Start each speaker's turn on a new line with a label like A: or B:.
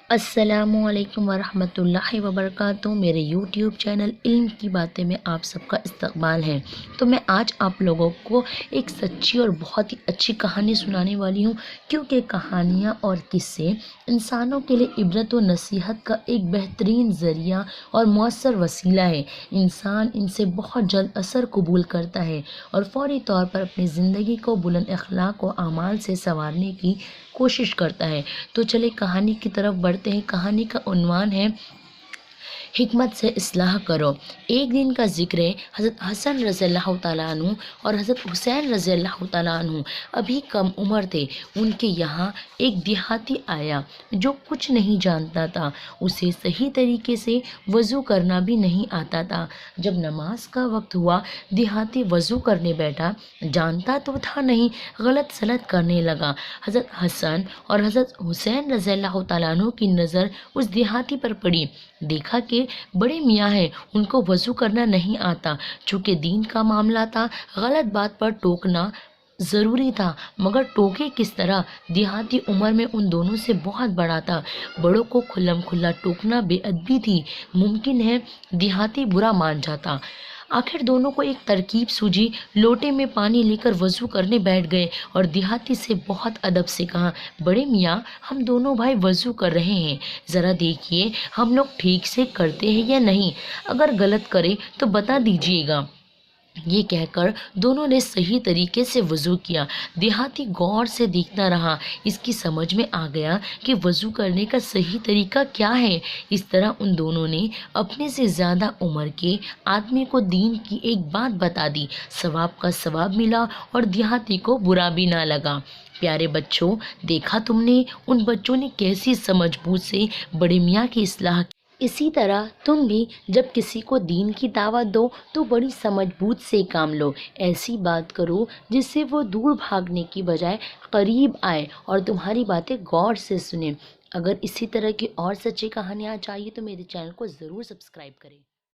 A: السلام علیکم ورحمۃ اللہ وبرکاتہ۔ میرے یوٹیوب چینل علم کی باتیں میں آپ سب کا استقبال ہے۔ تو میں آج آپ لوگوں کو ایک سچی اور بہت ہی اچھی کہانی سنانے والی ہوں، کیونکہ کہانیاں اور قصے انسانوں کے لیے عبرت و نصیحت کا ایک بہترین ذریعہ اور مؤثر وسیلہ ہے۔ انسان ان سے بہت جلد اثر قبول کرتا ہے اور فوری طور پر اپنی زندگی کو بلند اخلاق و اعمال سے سنوارنے کی کوشش کرتا ہے۔ تو چلے کہانی کی طرف بڑھتے ہیں۔ کہانی کا عنوان ہے حکمت سے اصلاح کرو۔ ایک دن کا ذکر ہے۔ حضرت حسن رضی اللہ تعالیٰ عنہ اور حضرت حسین رضی اللہ تعالیٰ عنہ ابھی کم عمر تھے۔ ان کے یہاں ایک دیہاتی آیا جو کچھ نہیں جانتا تھا۔ اسے صحیح طریقے سے وضو کرنا بھی نہیں آتا تھا۔ جب نماز کا وقت ہوا، دیہاتی وضو کرنے بیٹھا۔ جانتا تو تھا نہیں، غلط سلط کرنے لگا۔ حضرت حسن اور حضرت حسین رضی اللہ تعالیٰ عنہ کی نظر اس دیہاتی پر پڑی۔ دیکھا کہ بڑے میاں ہیں، ان کو وضو کرنا نہیں آتا۔ چونکہ دین کا معاملہ تھا، غلط بات پر ٹوکنا ضروری تھا، مگر ٹوکے کس طرح؟ دیہاتی عمر میں ان دونوں سے بہت بڑا تھا۔ بڑوں کو کھلم کھلا ٹوکنا بے ادبی تھی۔ ممکن ہے دیہاتی برا مان جاتا۔ آخر دونوں کو ایک ترکیب سوجھی۔ لوٹے میں پانی لے کر وضو کرنے بیٹھ گئے اور دیہاتی سے بہت ادب سے کہا، بڑے میاں، ہم دونوں بھائی وضو کر رہے ہیں، ذرا دیکھیے ہم لوگ ٹھیک سے کرتے ہیں یا نہیں، اگر غلط کریں تو بتا دیجیے گا۔ یہ کہہ کر دونوں نے صحیح طریقے سے وضو کیا۔ دیہاتی غور سے دیکھتا رہا۔ اس کی سمجھ میں آ گیا کہ وضو کرنے کا صحیح طریقہ کیا ہے۔ اس طرح ان دونوں نے اپنے سے زیادہ عمر کے آدمی کو دین کی ایک بات بتا دی۔ ثواب کا ثواب ملا اور دیہاتی کو برا بھی نہ لگا۔ پیارے بچوں، دیکھا تم نے ان بچوں نے کیسی سمجھ بوجھ سے بڑے میاں کی اصلاح کی۔ اسی طرح تم بھی جب کسی کو دین کی دعوت دو تو بڑی سمجھ بوجھ سے کام لو۔ ایسی بات کرو جس سے وہ دور بھاگنے کی بجائے قریب آئے اور تمہاری باتیں غور سے سنیں۔ اگر اسی طرح کی اور سچی کہانیاں چاہیے تو میرے چینل کو ضرور سبسکرائب کریں۔